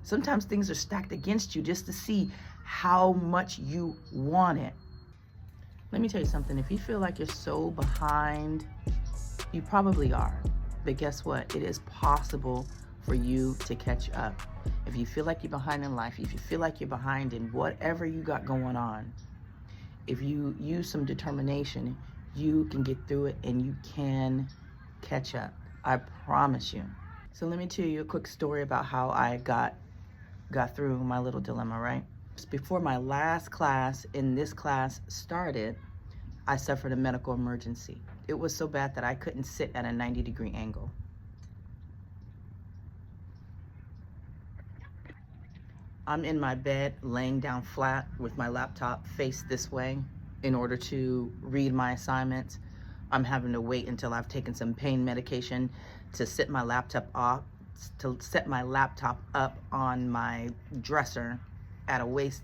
Sometimes things are stacked against you just to see how much you want it. Let me tell you something. If you feel like you're so behind, you probably are. But guess what? It is possible for you to catch up. If you feel like you're behind in life, if you feel like you're behind in whatever you got going on, if you use some determination, you can get through it and you can catch up. I promise you. So let me tell you a quick story about how I got through my little dilemma, right? Just before my last class in this class started, I suffered a medical emergency. It was so bad that I couldn't sit at a 90-degree angle. I'm in my bed, laying down flat with my laptop faced this way in order to read my assignments. I'm having to wait until I've taken some pain medication to set my laptop up on my dresser at a waist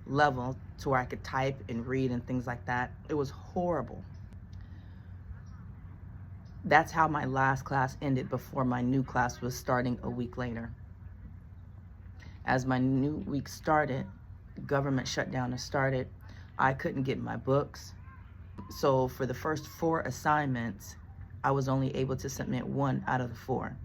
level to where I could type and read and things like that. It was horrible. That's how my last class ended before my new class was starting a week later. As my new week started, the government shutdown has started. I couldn't get my books. So for the first 4 assignments, I was only able to submit 1 out of the 4.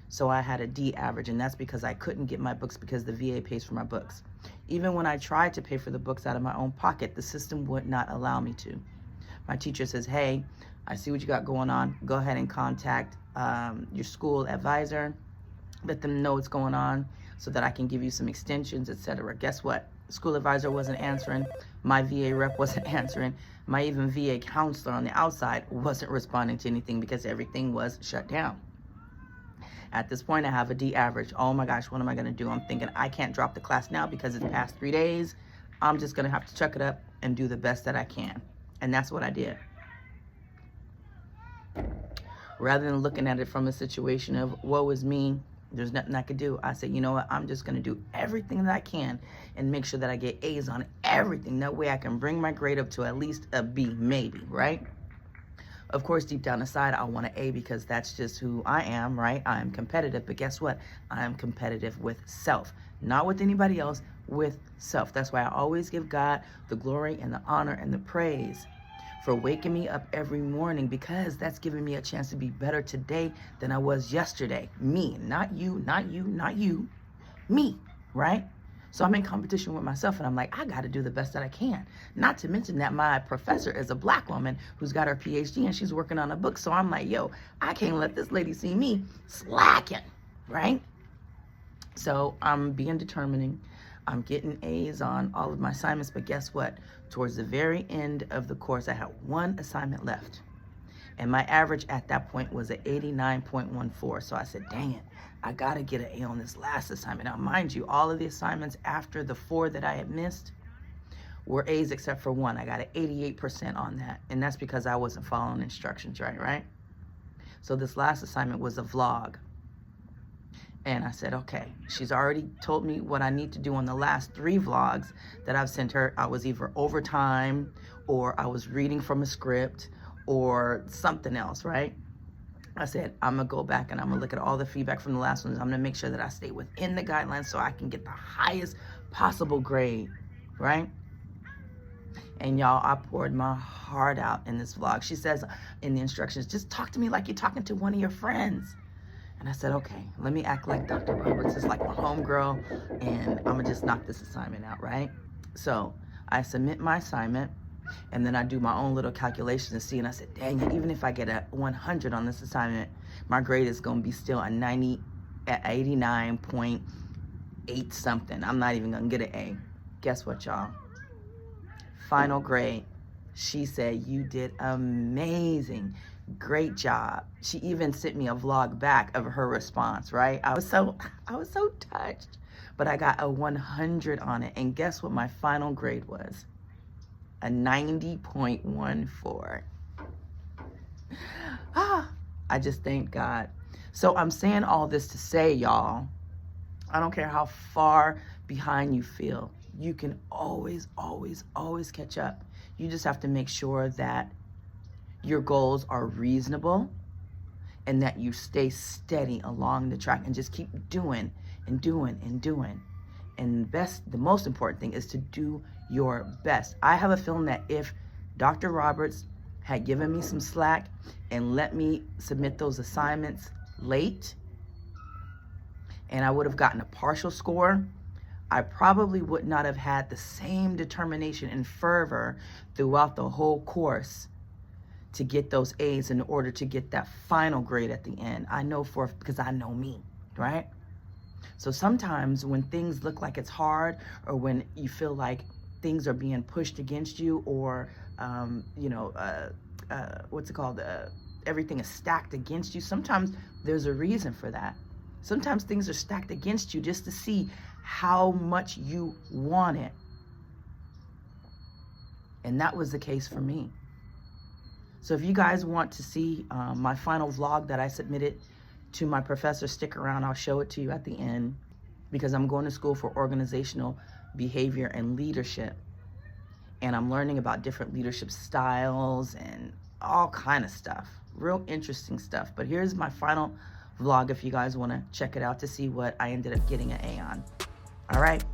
So I had a D average, and that's because I couldn't get my books because the VA pays for my books. Even when I tried to pay for the books out of my own pocket, the system would not allow me to. My teacher says, hey, I see what you got going on. Go ahead and contact your school advisor. Let them know what's going on so that I can give you some extensions, etc. Guess what? The school advisor wasn't answering. My VA rep wasn't answering. My even VA counselor on the outside wasn't responding to anything because everything was shut down. At this point, I have a D average. Oh my gosh, what am I going to do? I'm thinking I can't drop the class now because it's past 3 days. I'm just going to have to chuck it up and do the best that I can. And that's what I did. Rather than looking at it from a situation of, woe is me, there's nothing I could do, I said, you know what, I'm just going to do everything that I can and make sure that I get A's on everything. That way I can bring my grade up to at least a B, maybe, right? Of course, deep down inside, I want an A because that's just who I am, right? I'm competitive, but guess what? I am competitive with self, not with anybody else, with self. That's why I always give God the glory and the honor and the praise for waking me up every morning, because that's giving me a chance to be better today than I was yesterday. Me, not you, not you, not you, me, right? So I'm in competition with myself, and I'm like, I got to do the best that I can. Not to mention that my professor is a Black woman who's got her PhD and she's working on a book. So I'm like, yo, I can't let this lady see me slacking, right? So I'm being determining. I'm getting A's on all of my assignments, but guess what? Towards the very end of the course, I had 1 assignment left. And my average at that point was at 89.14. So I said, dang it, I gotta get an A on this last assignment. Now, mind you, all of the assignments after the 4 that I had missed were A's except for 1. I got an 88% on that. And that's because I wasn't following instructions right? So this last assignment was a vlog. And I said, okay, she's already told me what I need to do on the last 3 vlogs that I've sent her. I was either overtime or I was reading from a script or something else, right? I said, I'm gonna go back and I'm gonna look at all the feedback from the last ones. I'm gonna make sure that I stay within the guidelines so I can get the highest possible grade, right? And y'all, I poured my heart out in this vlog. She says in the instructions, just talk to me like you're talking to one of your friends. And I said, okay, let me act like Dr. Roberts is like my homegirl, and I'm gonna just knock this assignment out, right? So I submit my assignment, and then I do my own little calculations and see, and I said, dang it, even if I get a 100 on this assignment, my grade is gonna be still a 89.8 something. I'm not even gonna get an A. Guess what, y'all? Final grade, she said, you did amazing. Great job. She even sent me a vlog back of her response, right? I was so touched. But I got a 100 on it. And guess what my final grade was? A 90.14. I just thank God. So I'm saying all this to say, y'all, I don't care how far behind you feel. You can always catch up. You just have to make sure that your goals are reasonable and that you stay steady along the track and just keep doing and doing and doing. And the most important thing is to do your best. I have a feeling that if Dr. Roberts had given me some slack and let me submit those assignments late, and I would have gotten a partial score, I probably would not have had the same determination and fervor throughout the whole course to get those A's in order to get that final grade at the end. I know because I know me, right? So sometimes when things look like it's hard, or when you feel like things are being pushed against you, or what's it called? Everything is stacked against you. Sometimes there's a reason for that. Sometimes things are stacked against you just to see how much you want it. And that was the case for me. So if you guys want to see my final vlog that I submitted to my professor, stick around. I'll show it to you at the end, because I'm going to school for organizational behavior and leadership. And I'm learning about different leadership styles and all kind of stuff. Real interesting stuff. But here's my final vlog if you guys want to check it out to see what I ended up getting an A on. All right.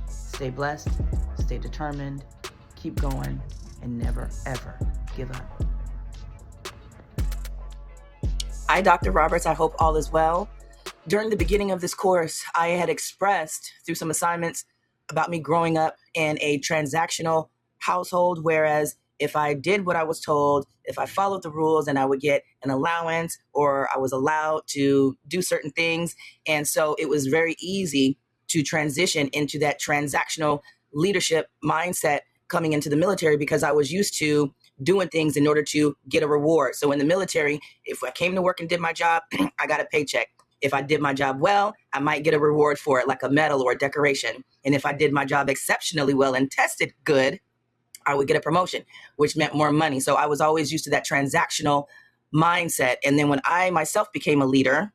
Stay blessed, stay determined, keep going, and never, ever give up. Hi, Dr. Roberts. I hope all is well. During the beginning of this course, I had expressed through some assignments about me growing up in a transactional household, whereas if I did what I was told, if I followed the rules, and I would get an allowance, or I was allowed to do certain things. And so it was very easy to transition into that transactional leadership mindset coming into the military, because I was used to doing things in order to get a reward. So in the military, if I came to work and did my job, I got a paycheck. If I did my job well, I might get a reward for it, like a medal or a decoration. And if I did my job exceptionally well and tested good, I would get a promotion, which meant more money. So I was always used to that transactional mindset. And then when I myself became a leader,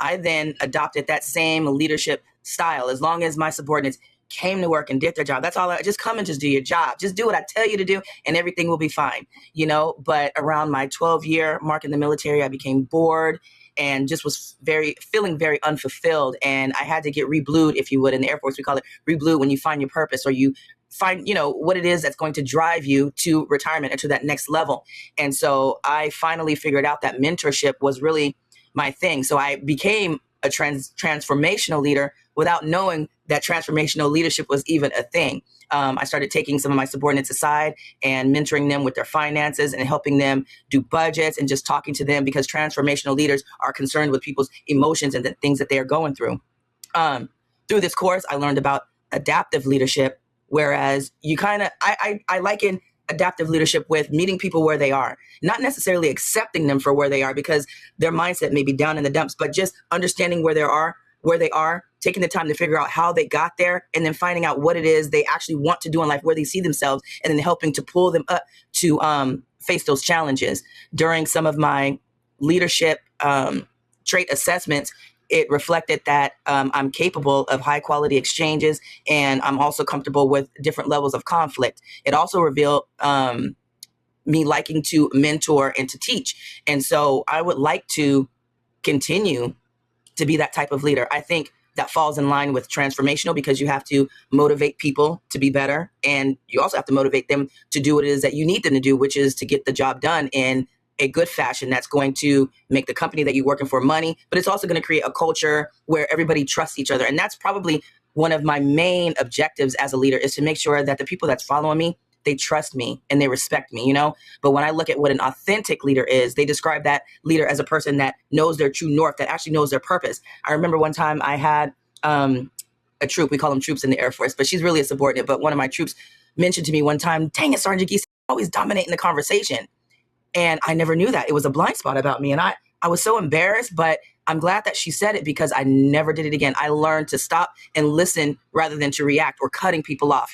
I then adopted that same leadership style. As long as my subordinates came to work and did their job, that's all. Just come and just do your job. Just do what I tell you to do, and everything will be fine, But around my 12-year mark in the military, I became bored and just was feeling very unfulfilled. And I had to get reblued, if you would. In the Air Force, we call it reblued, when you find your purpose, or you find, what it is that's going to drive you to retirement or to that next level. And so I finally figured out that mentorship was really my thing. So I became a transformational leader without knowing that transformational leadership was even a thing. I started taking some of my subordinates aside and mentoring them with their finances and helping them do budgets, and just talking to them, because transformational leaders are concerned with people's emotions and the things that they are going through. Through this course, I learned about adaptive leadership, whereas I liken adaptive leadership with meeting people where they are, not necessarily accepting them for where they are, because their mindset may be down in the dumps, but just understanding where they are, taking the time to figure out how they got there, and then finding out what it is they actually want to do in life, where they see themselves, and then helping to pull them up to face those challenges. During some of my leadership trait assessments, it reflected that I'm capable of high quality exchanges, and I'm also comfortable with different levels of conflict. It also revealed me liking to mentor and to teach. And so I would like to continue to be that type of leader. I think that falls in line with transformational, because you have to motivate people to be better. And you also have to motivate them to do what it is that you need them to do, which is to get the job done in a good fashion that's going to make the company that you're working for money, but it's also going to create a culture where everybody trusts each other. And that's probably one of my main objectives as a leader, is to make sure that the people that's following me, they trust me and they respect me, But when I look at what an authentic leader is, they describe that leader as a person that knows their true north, that actually knows their purpose. I remember one time I had a troop, we call them troops in the Air Force, but she's really a subordinate. But one of my troops mentioned to me one time, "Dang it, Sergeant Geese, always dominating the conversation." And I never knew that. It was a blind spot about me. And I was so embarrassed, but I'm glad that she said it, because I never did it again. I learned to stop and listen rather than to react or cutting people off,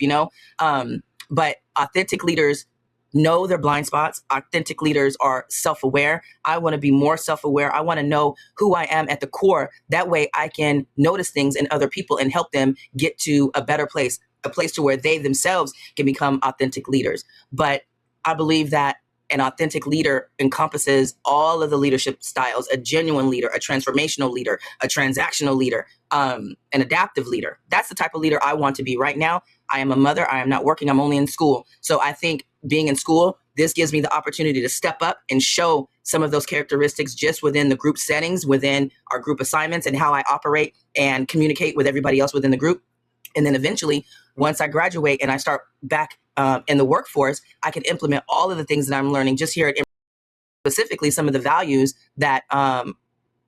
But authentic leaders know their blind spots. Authentic leaders are self-aware. I want to be more self-aware. I want to know who I am at the core. That way I can notice things in other people and help them get to a better place, a place to where they themselves can become authentic leaders. But I believe that An authentic leader encompasses all of the leadership styles: a genuine leader, a transformational leader, a transactional leader, an adaptive leader. That's the type of leader I want to be. Right now, I am a mother. I am not working. I'm only in school. So I think being in school, this gives me the opportunity to step up and show some of those characteristics just within the group settings, within our group assignments, and how I operate and communicate with everybody else within the group. And then eventually, once I graduate and I start back in the workforce, I can implement all of the things that I'm learning just here at specifically some of the values that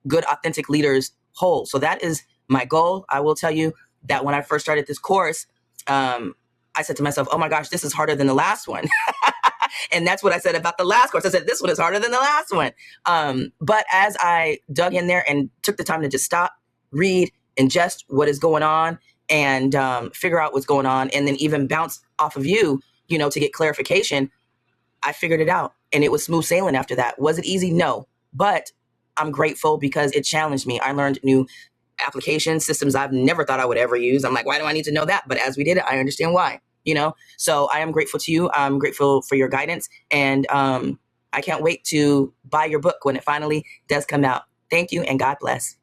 good, authentic leaders hold. So that is my goal. I will tell you that when I first started this course, I said to myself, oh my gosh, this is harder than the last one. And that's what I said about the last course. I said, this one is harder than the last one. But as I dug in there and took the time to just stop, read, ingest what is going on, and figure out what's going on, and then even bounce off of you, to get clarification, I figured it out. And it was smooth sailing after that. Was it easy? No. But I'm grateful because it challenged me. I learned new applications, systems I've never thought I would ever use. I'm like, why do I need to know that? But as we did it, I understand why, So I am grateful to you. I'm grateful for your guidance. And I can't wait to buy your book when it finally does come out. Thank you and God bless.